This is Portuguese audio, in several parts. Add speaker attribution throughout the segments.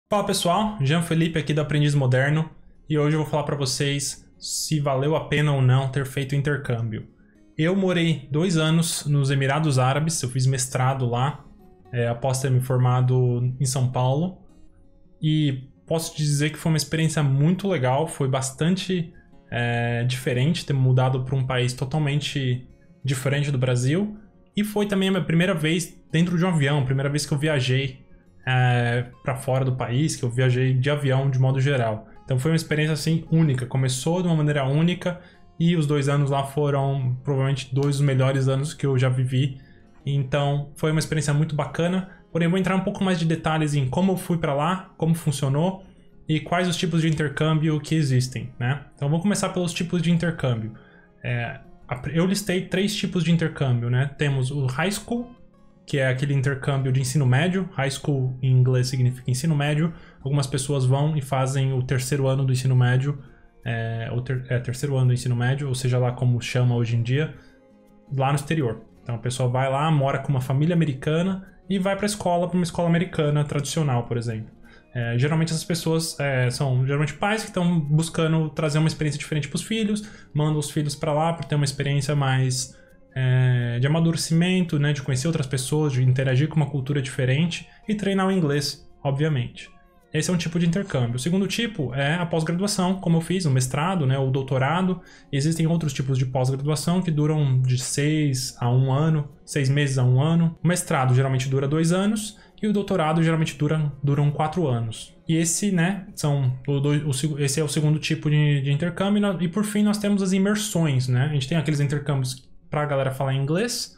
Speaker 1: Fala pessoal, Jean Felipe aqui do Aprendiz Moderno e hoje eu vou falar para vocês se valeu a pena ou não ter feito o intercâmbio. Eu morei 2 anos nos Emirados Árabes, eu fiz mestrado lá após ter me formado em São Paulo e posso te dizer que foi uma experiência muito legal, foi bastante diferente ter mudado para um país totalmente diferente do Brasil e foi também a minha primeira vez dentro de um avião, primeira vez que eu viajei para fora do país, que eu viajei de avião de modo geral. Então foi uma experiência assim única, começou de uma maneira única e os 2 anos lá foram provavelmente 2 dos melhores anos que eu já vivi. Então foi uma experiência muito bacana, porém eu vou entrar um pouco mais de detalhes em como eu fui para lá, como funcionou e quais os tipos de intercâmbio que existem, né? Então vou começar pelos tipos de intercâmbio. Eu listei 3 tipos de intercâmbio, né? Temos o High School, que é aquele intercâmbio de ensino médio. High school em inglês significa ensino médio. Algumas pessoas vão e fazem o 3º ano do ensino médio, terceiro ano do ensino médio, ou seja lá como chama hoje em dia, lá no exterior. Então a pessoa vai lá, mora com uma família americana e vai para uma escola americana tradicional, por exemplo. Geralmente essas pessoas são geralmente pais que estão buscando trazer uma experiência diferente para os filhos, mandam os filhos para lá para ter uma experiência mais de amadurecimento, né, de conhecer outras pessoas, de interagir com uma cultura diferente e treinar o inglês, obviamente. Esse é um tipo de intercâmbio. O segundo tipo é a pós-graduação, como eu fiz, o mestrado, né, o doutorado. Existem outros tipos de pós-graduação que duram de 6 a 1 ano, 6 meses a 1 ano. O mestrado geralmente dura 2 anos e o doutorado geralmente duram 4 anos. E esse, né, esse é o segundo tipo de intercâmbio. E por fim nós temos as imersões, né? A gente tem aqueles intercâmbios para a galera falar inglês,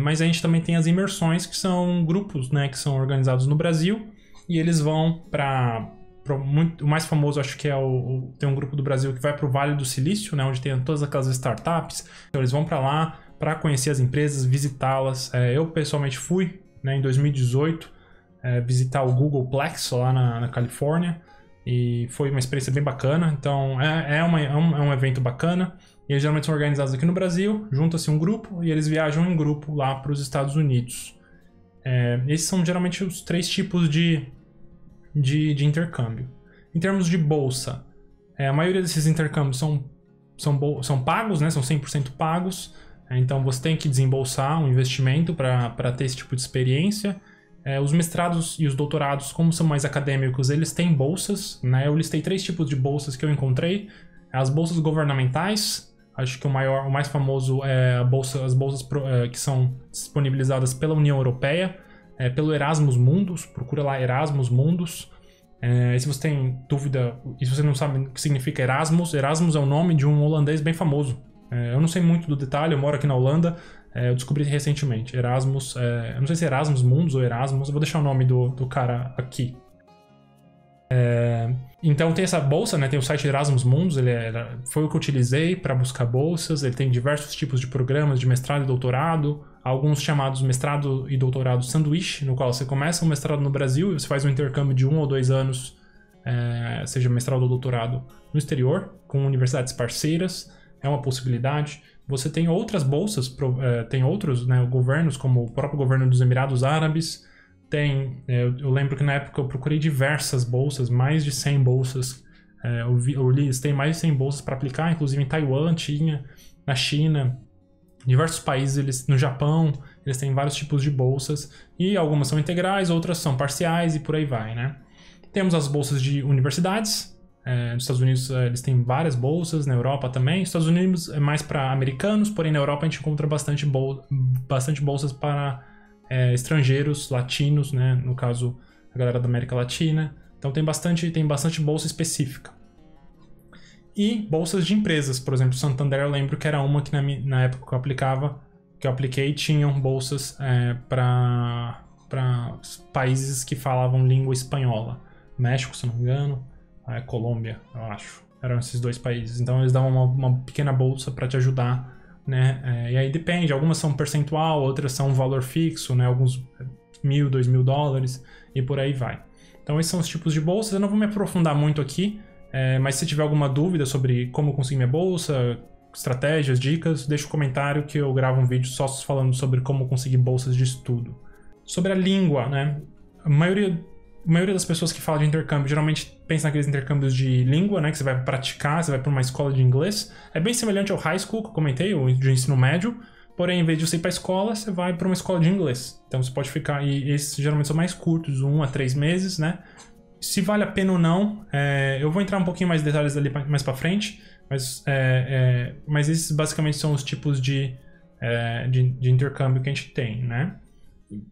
Speaker 1: mas a gente também tem as imersões, que são grupos, né, que são organizados no Brasil e eles vão o mais famoso, acho que tem um grupo do Brasil que vai para o Vale do Silício, né, onde tem todas aquelas startups. Então eles vão para lá para conhecer as empresas, visitá-las. Eu pessoalmente fui, né, em 2018 visitar o Googleplex lá na Califórnia e foi uma experiência bem bacana. Então é um evento bacana. E eles geralmente são organizados aqui no Brasil, junta-se um grupo e eles viajam em grupo lá para os Estados Unidos. Esses são geralmente os 3 tipos de intercâmbio. Em termos de bolsa, a maioria desses intercâmbios são pagos, né? São 100% pagos. Então você tem que desembolsar um investimento para ter esse tipo de experiência. Os mestrados e os doutorados, como são mais acadêmicos, eles têm bolsas, né? Eu listei 3 tipos de bolsas que eu encontrei. As bolsas governamentais. Acho que o mais famoso é as bolsas que são disponibilizadas pela União Europeia, pelo Erasmus Mundus. Procura lá Erasmus Mundus. Se você tem dúvida e se você não sabe o que significa Erasmus é o nome de um holandês bem famoso. Eu não sei muito do detalhe, eu moro aqui na Holanda, eu descobri recentemente. Erasmus, eu não sei se é Erasmus Mundus ou Erasmus, eu vou deixar o nome do cara aqui. Então tem essa bolsa, né? Tem o site Erasmus Mundus, foi o que eu utilizei para buscar bolsas. Ele tem diversos tipos de programas de mestrado e doutorado, alguns chamados mestrado e doutorado sanduíche, no qual você começa um mestrado no Brasil e você faz um intercâmbio de 1 ou 2 anos, seja mestrado ou doutorado no exterior, com universidades parceiras, é uma possibilidade. Você tem outras bolsas, tem outros, né, governos, como o próprio governo dos Emirados Árabes. Eu lembro que na época eu procurei diversas bolsas, mais de 100 bolsas. Eu listei mais de 100 bolsas para aplicar, inclusive em Taiwan tinha, na China, diversos países, no Japão, eles têm vários tipos de bolsas. E algumas são integrais, outras são parciais e por aí vai, né? Temos as bolsas de universidades. Nos Estados Unidos eles têm várias bolsas, na Europa também. Nos Estados Unidos é mais para americanos, porém na Europa a gente encontra bastante bolsas para estrangeiros, latinos, né? No caso, a galera da América Latina. Então tem bastante bolsa específica. E bolsas de empresas, por exemplo, Santander, eu lembro que era uma que na época que eu apliquei, tinham bolsas para países que falavam língua espanhola. México, se não me engano, Colômbia, eu acho. Eram esses 2 países. Então eles davam uma pequena bolsa para te ajudar, né? E aí depende, algumas são percentual, outras são um valor fixo, né? Alguns $1.000, $2.000 e por aí vai. Então esses são os tipos de bolsas. Eu não vou me aprofundar muito aqui, mas se tiver alguma dúvida sobre como conseguir minha bolsa, estratégias, dicas, deixa um comentário que eu gravo um vídeo só falando sobre como conseguir bolsas de estudo. Sobre a língua, né? A maioria A maioria das pessoas que falam de intercâmbio geralmente pensa naqueles intercâmbios de língua, né? Que você vai praticar, você vai para uma escola de inglês. É bem semelhante ao high school, que eu comentei, o de ensino médio. Porém, em vez de você ir para a escola, você vai para uma escola de inglês. Então você pode ficar... E esses geralmente são mais curtos, 1 a 3 meses, né? Se vale a pena ou não, eu vou entrar um pouquinho mais em detalhes ali mais para frente. Mas esses basicamente são os tipos de intercâmbio que a gente tem, né?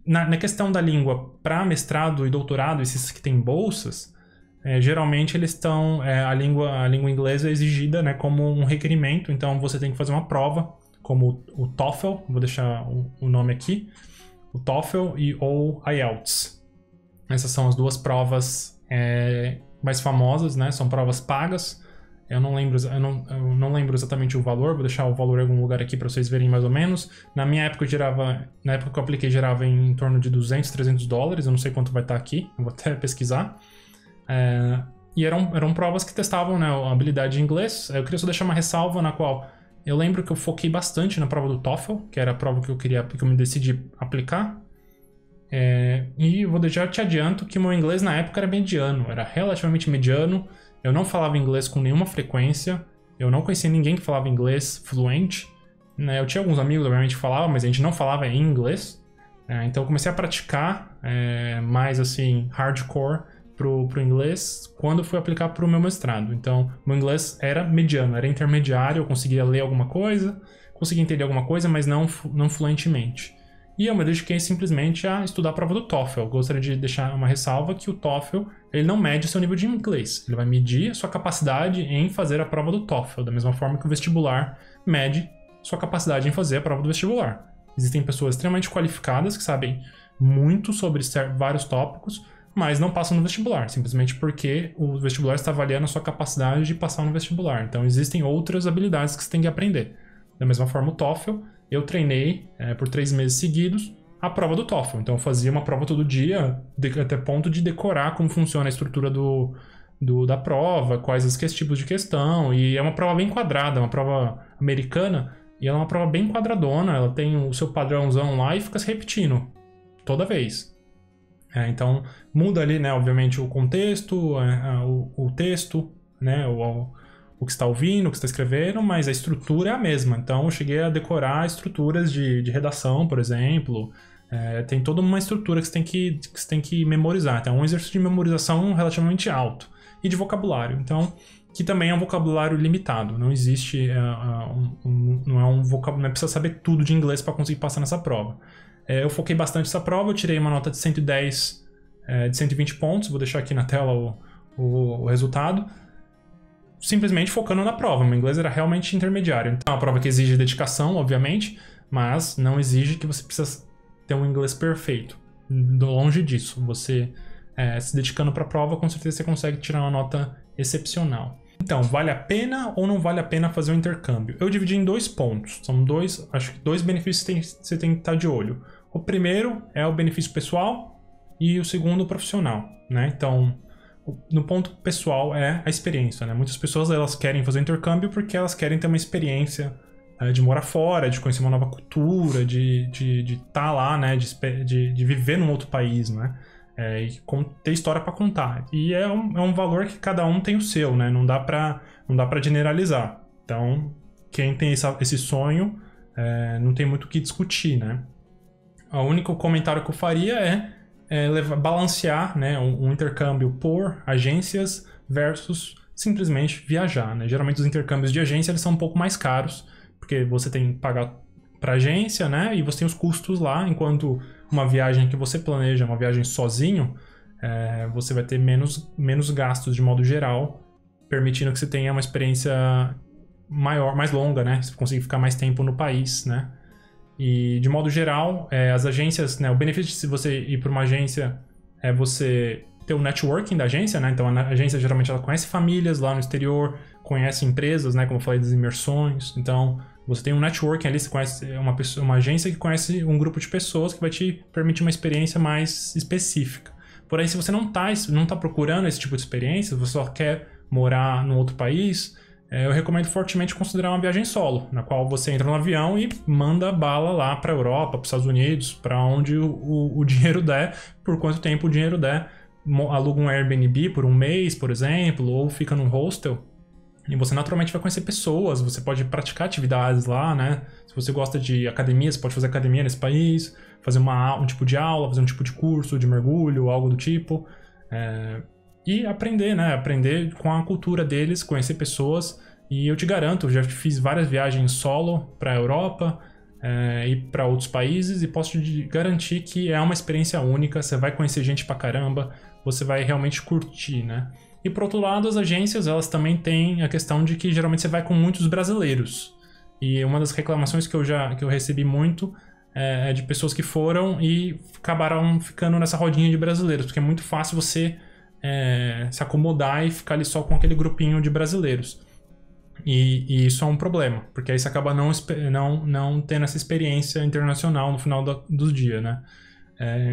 Speaker 1: Na questão da língua, para mestrado e doutorado, esses que têm bolsas, geralmente eles estão... a língua inglesa é exigida, né, como um requerimento, então você tem que fazer uma prova, como o TOEFL, vou deixar o nome aqui, o TOEFL ou IELTS. Essas são as duas provas mais famosas, né, são provas pagas. Eu não lembro exatamente o valor, vou deixar o valor em algum lugar aqui para vocês verem mais ou menos. Na época que eu apliquei, gerava em torno de 200, 300 dólares, eu não sei quanto vai estar aqui, eu vou até pesquisar. E eram provas que testavam, né, a habilidade de inglês. Eu queria só deixar uma ressalva na qual eu lembro que eu foquei bastante na prova do TOEFL, que era a prova que eu me decidi aplicar. E já te adianto que meu inglês na época era mediano, era relativamente mediano. Eu não falava inglês com nenhuma frequência, eu não conhecia ninguém que falava inglês fluente, né? Eu tinha alguns amigos, obviamente, que falavam, mas a gente não falava em inglês. Então eu comecei a praticar mais assim, hardcore pro inglês quando fui aplicar pro meu mestrado. Então, meu inglês era mediano, era intermediário, eu conseguia ler alguma coisa, conseguia entender alguma coisa, mas não fluentemente. E eu me dediquei simplesmente a estudar a prova do TOEFL. Eu gostaria de deixar uma ressalva que o TOEFL ele não mede o seu nível de inglês. Ele vai medir a sua capacidade em fazer a prova do TOEFL, da mesma forma que o vestibular mede sua capacidade em fazer a prova do vestibular. Existem pessoas extremamente qualificadas que sabem muito sobre vários tópicos, mas não passam no vestibular, simplesmente porque o vestibular está avaliando a sua capacidade de passar no vestibular. Então existem outras habilidades que você tem que aprender. Da mesma forma, o TOEFL, eu treinei por 3 meses seguidos a prova do TOEFL. Então eu fazia uma prova todo dia, até ponto de decorar como funciona a estrutura da prova, quais os tipos de questão. E é uma prova bem quadrada, uma prova americana, e ela é uma prova bem quadradona, ela tem o seu padrãozão lá e fica se repetindo toda vez. Então muda ali, né, obviamente, o contexto, o texto, né, o que está ouvindo, o que está escrevendo, mas a estrutura é a mesma. Então eu cheguei a decorar estruturas de redação, por exemplo. Tem toda uma estrutura que você tem que memorizar. Então é um exercício de memorização relativamente alto. E de vocabulário, então, que também é um vocabulário limitado. Não existe, não precisa saber tudo de inglês para conseguir passar nessa prova. Eu foquei bastante nessa prova, eu tirei uma nota de 110, de 120 pontos, vou deixar aqui na tela o resultado. Simplesmente focando na prova. Meu inglês era realmente intermediário. Então é uma prova que exige dedicação, obviamente, mas não exige que você precisa ter um inglês perfeito. Longe disso. Você se dedicando para a prova, com certeza você consegue tirar uma nota excepcional. Então, vale a pena ou não vale a pena fazer um intercâmbio? Eu dividi em 2 pontos. São acho que 2 benefícios que você tem que estar de olho. O primeiro é o benefício pessoal e o segundo o profissional, né? Então, no ponto pessoal é a experiência, né? Muitas pessoas elas querem fazer intercâmbio porque elas querem ter uma experiência de morar fora, de conhecer uma nova cultura, de estar lá, né? De viver num outro país, né? E ter história para contar. E é um valor que cada um tem o seu, né? Não dá para generalizar. Então, quem tem esse sonho não tem muito o que discutir, né? O único comentário que eu faria balancear, né, um intercâmbio por agências versus simplesmente viajar, né? Geralmente os intercâmbios de agência eles são um pouco mais caros, porque você tem que pagar para agência, né? E você tem os custos lá, enquanto uma viagem que você planeja, uma viagem sozinho, você vai ter menos gastos de modo geral, permitindo que você tenha uma experiência maior, mais longa, né? Você conseguir ficar mais tempo no país, né? E, de modo geral, as agências, né, o benefício de você ir para uma agência é você ter o networking da agência, né? Então, a agência, geralmente, ela conhece famílias lá no exterior, conhece empresas, né? Como eu falei das imersões. Então, você tem um networking ali, você conhece uma agência que conhece um grupo de pessoas que vai te permitir uma experiência mais específica. Porém, se você não tá procurando esse tipo de experiência, você só quer morar num outro país... eu recomendo fortemente considerar uma viagem solo, na qual você entra no avião e manda bala lá para a Europa, para os Estados Unidos, para onde o dinheiro der, por quanto tempo o dinheiro der, aluga um Airbnb por um mês, por exemplo, ou fica num hostel, e você naturalmente vai conhecer pessoas, você pode praticar atividades lá, né? Se você gosta de academia, você pode fazer academia nesse país, fazer um tipo de aula, fazer um tipo de curso de mergulho, algo do tipo. E aprender, né? Aprender com a cultura deles, conhecer pessoas. E eu te garanto, eu já fiz várias viagens solo para a Europa e para outros países, e posso te garantir que é uma experiência única, você vai conhecer gente pra caramba, você vai realmente curtir, né? E por outro lado, as agências, elas também têm a questão de que geralmente você vai com muitos brasileiros. E uma das reclamações que eu recebi muito é de pessoas que foram e acabaram ficando nessa rodinha de brasileiros, porque é muito fácil você se acomodar e ficar ali só com aquele grupinho de brasileiros. E isso é um problema, porque aí você acaba não tendo essa experiência internacional no final do dia, né?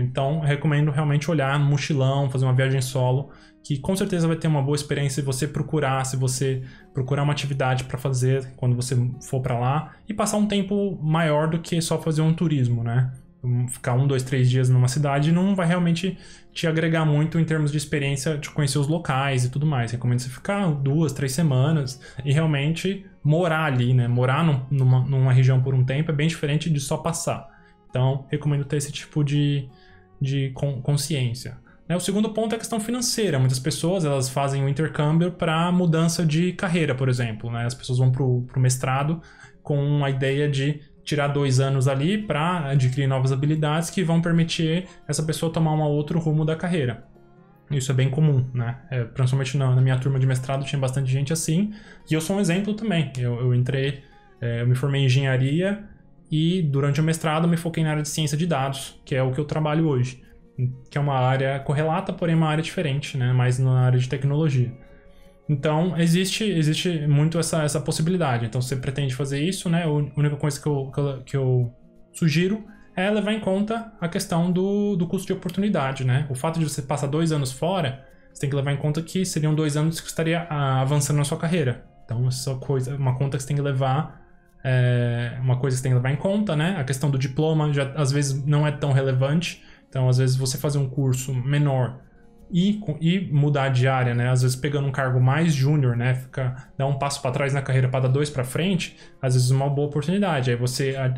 Speaker 1: Então, eu recomendo realmente olhar no mochilão, fazer uma viagem solo, que com certeza vai ter uma boa experiência se você procurar uma atividade para fazer quando você for para lá e passar um tempo maior do que só fazer um turismo, né? Ficar 1, 2, 3 dias numa cidade não vai realmente te agregar muito em termos de experiência de conhecer os locais e tudo mais. Recomendo você ficar 2, 3 semanas e realmente morar ali, né? Morar numa região por um tempo é bem diferente de só passar. Então, recomendo ter esse tipo de consciência. O segundo ponto é a questão financeira. Muitas pessoas elas fazem o intercâmbio para mudança de carreira, por exemplo, né? As pessoas vão para o mestrado com a ideia de tirar 2 anos ali para adquirir novas habilidades que vão permitir essa pessoa tomar um outro rumo da carreira. Isso é bem comum, né? Principalmente na minha turma de mestrado tinha bastante gente assim, e eu sou um exemplo também. Eu me formei em engenharia e durante o mestrado me foquei na área de ciência de dados, que é o que eu trabalho hoje, que é uma área correlata, porém uma área diferente, né? Mais na área de tecnologia. Então, existe muito essa possibilidade. Então, se você pretende fazer isso, né? A única coisa que eu sugiro é levar em conta a questão do custo de oportunidade, né? O fato de você passar 2 anos fora, você tem que levar em conta que seriam 2 anos que você estaria avançando na sua carreira. Então, essa coisa, uma conta que você tem que levar, uma coisa que você tem que levar em conta, né? A questão do diploma já às vezes não é tão relevante. Então, às vezes, você fazer um curso menor e mudar de área, né? Às vezes pegando um cargo mais júnior, né? Dar um passo para trás na carreira para dar 2 para frente, às vezes é uma boa oportunidade. Aí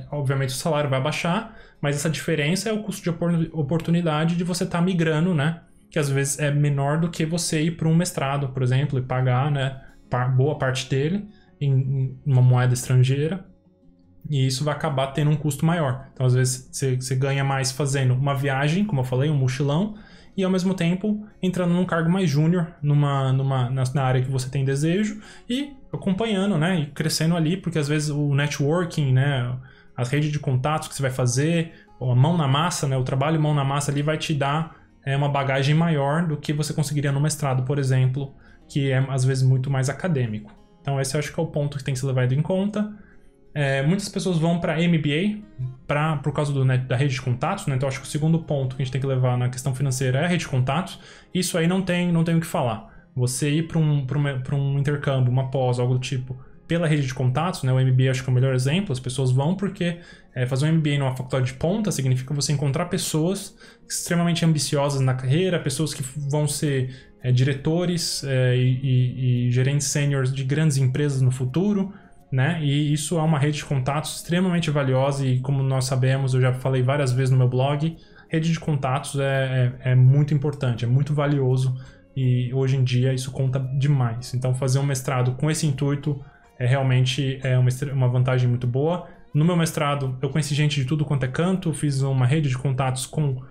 Speaker 1: obviamente o salário vai baixar, mas essa diferença é o custo de oportunidade de você estar migrando, né? Que às vezes é menor do que você ir para um mestrado, por exemplo, e pagar, né? Boa parte dele em uma moeda estrangeira. E isso vai acabar tendo um custo maior. Então, às vezes, você ganha mais fazendo uma viagem, como eu falei, um mochilão, e ao mesmo tempo entrando num cargo mais júnior na área que você tem desejo e acompanhando, né, e crescendo ali, porque às vezes o networking, né, a rede de contatos que você vai fazer, ou a mão na massa, né, o trabalho mão na massa ali vai te dar uma bagagem maior do que você conseguiria no mestrado, por exemplo, que é às vezes muito mais acadêmico. Então esse eu acho que é o ponto que tem que ser levado em conta. Muitas pessoas vão para MBA por causa da rede de contatos, né? Então acho que o segundo ponto que a gente tem que levar na questão financeira é a rede de contatos. Isso aí não tem o que falar. Você ir para um intercâmbio, uma pós, algo do tipo, pela rede de contatos, né? O MBA acho que é o melhor exemplo. As pessoas vão porque fazer um MBA numa faculdade de ponta significa você encontrar pessoas extremamente ambiciosas na carreira, pessoas que vão ser diretores e gerentes sêniores de grandes empresas no futuro, né? E isso é uma rede de contatos extremamente valiosa e, como nós sabemos, eu já falei várias vezes no meu blog, rede de contatos é muito importante, é muito valioso e hoje em dia isso conta demais. Então fazer um mestrado com esse intuito realmente uma vantagem muito boa. No meu mestrado eu conheci gente de tudo quanto é canto, fiz uma rede de contatos com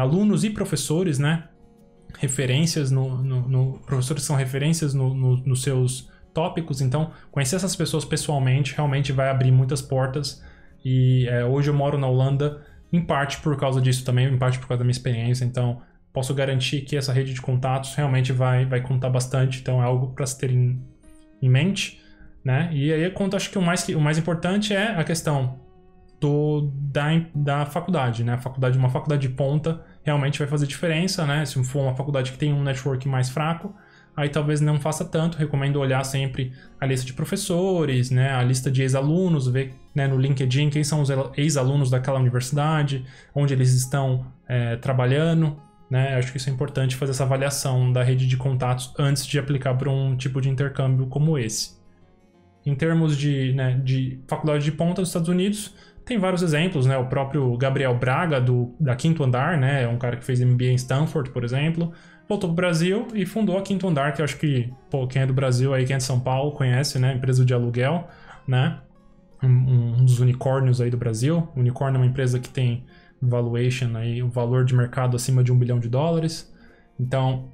Speaker 1: alunos e professores, né? Referências professores que são referências nos seus tópicos, então conhecer essas pessoas pessoalmente realmente vai abrir muitas portas e hoje eu moro na Holanda em parte por causa disso também, em parte por causa da minha experiência, então posso garantir que essa rede de contatos realmente vai contar bastante, então é algo para se ter em mente, né? E aí acho que o mais importante é a questão da faculdade, né? Uma faculdade de ponta realmente vai fazer diferença, né? Se for uma faculdade que tem um network mais fraco, aí talvez não faça tanto. Recomendo olhar sempre a lista de professores, né, a lista de ex-alunos, ver, né, no LinkedIn quem são os ex-alunos daquela universidade, onde eles estão trabalhando, né? Acho que isso é importante, fazer essa avaliação da rede de contatos antes de aplicar para um tipo de intercâmbio como esse. Em termos de faculdade de ponta dos Estados Unidos, tem vários exemplos, né? O próprio Gabriel Braga, da Quinto Andar, né? É um cara que fez MBA em Stanford, por exemplo, voltou para o Brasil e fundou a Quinto Andar, que eu acho que, quem é do Brasil aí, quem é de São Paulo, conhece, né? Empresa de aluguel, né? Um dos unicórnios aí do Brasil. O unicórnio é uma empresa que tem valuation aí, o valor de mercado acima de $1 bilhão. Então,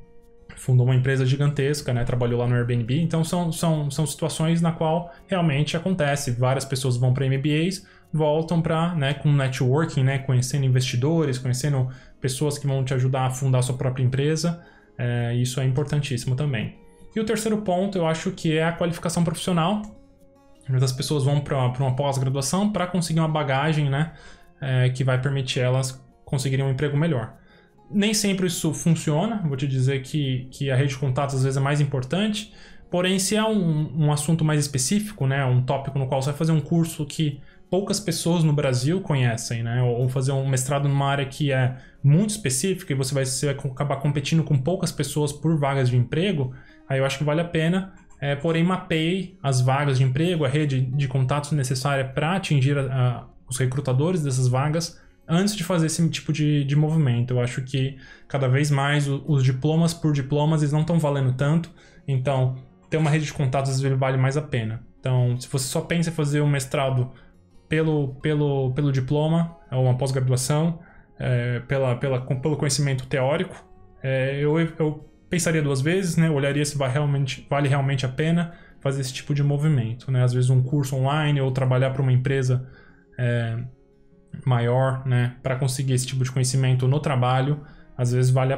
Speaker 1: fundou uma empresa gigantesca, né? Trabalhou lá no Airbnb. Então, são situações na qual realmente acontece. Várias pessoas vão para MBAs, voltam para, né, com networking, né? Conhecendo investidores, conhecendo pessoas que vão te ajudar a fundar a sua própria empresa. Isso é importantíssimo também. E o terceiro ponto, eu acho que é a qualificação profissional. Muitas pessoas vão para uma pós-graduação para conseguir uma bagagem, né? Que vai permitir elas conseguirem um emprego melhor. Nem sempre isso funciona, vou te dizer que a rede de contatos às vezes é mais importante, porém se é um assunto mais específico, né, um tópico no qual você vai fazer um curso que poucas pessoas no Brasil conhecem, né, ou fazer um mestrado numa área que é muito específica e você vai acabar competindo com poucas pessoas por vagas de emprego, aí eu acho que vale a pena, porém mapeie as vagas de emprego, a rede de contatos necessária para atingir os recrutadores dessas vagas antes de fazer esse tipo de movimento. Eu acho que cada vez mais os diplomas por diplomas eles não estão valendo tanto, então ter uma rede de contatos às vezes vale mais a pena. Então, se você só pensa em fazer um mestrado pelo diploma, ou uma pós-graduação, pelo conhecimento teórico, eu pensaria duas vezes, né? Olharia se vale realmente a pena fazer esse tipo de movimento, né? Às vezes um curso online ou trabalhar para uma empresa maior, né, para conseguir esse tipo de conhecimento no trabalho, às vezes vale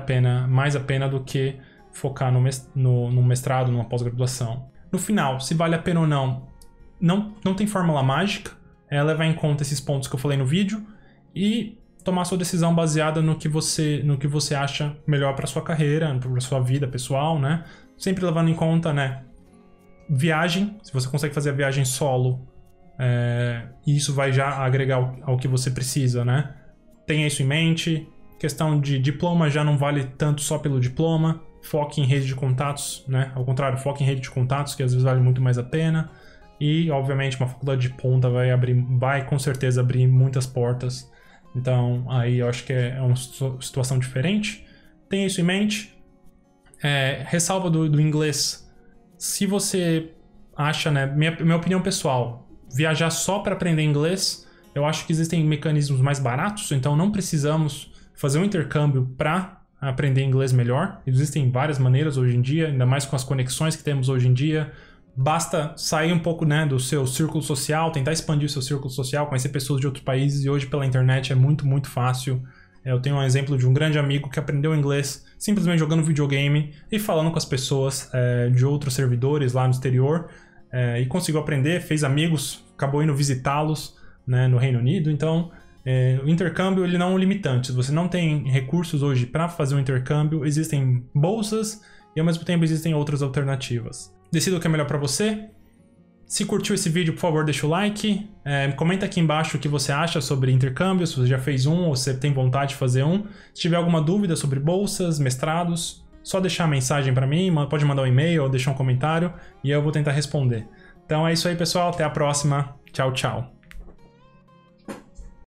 Speaker 1: mais a pena do que focar no mestrado, numa pós-graduação. No final, se vale a pena ou não tem fórmula mágica, levar em conta esses pontos que eu falei no vídeo e tomar sua decisão baseada no que você acha melhor para sua carreira, para sua vida pessoal, né? Sempre levando em conta, né, viagem, se você consegue fazer a viagem solo, e isso vai já agregar ao que você precisa, né? Tenha isso em mente. Questão de diploma já não vale tanto só pelo diploma. Foque em rede de contatos, né? Ao contrário, foque em rede de contatos, que às vezes vale muito mais a pena. E, obviamente, uma faculdade de ponta vai com certeza abrir muitas portas. Então, aí eu acho que é uma situação diferente. Tenha isso em mente. Ressalva do inglês. Se você acha, né? Minha opinião pessoal, viajar só para aprender inglês, eu acho que existem mecanismos mais baratos, então não precisamos fazer um intercâmbio para aprender inglês melhor. Existem várias maneiras hoje em dia, ainda mais com as conexões que temos hoje em dia. Basta sair um pouco, né, do seu círculo social, tentar expandir o seu círculo social, conhecer pessoas de outros países, e hoje pela internet é muito, muito fácil. Eu tenho um exemplo de um grande amigo que aprendeu inglês simplesmente jogando videogame e falando com as pessoas de outros servidores lá no exterior, e conseguiu aprender, fez amigos, acabou indo visitá-los, né, no Reino Unido. Então, o intercâmbio ele não é um limitante. Se você não tem recursos hoje para fazer um intercâmbio, existem bolsas e ao mesmo tempo existem outras alternativas. Decida o que é melhor para você. Se curtiu esse vídeo, por favor, deixa o like. Comenta aqui embaixo o que você acha sobre intercâmbio, se você já fez um ou se você tem vontade de fazer um. Se tiver alguma dúvida sobre bolsas, mestrados, só deixar a mensagem para mim, pode mandar um e-mail ou deixar um comentário e eu vou tentar responder. Então é isso aí, pessoal. Até a próxima. Tchau, tchau.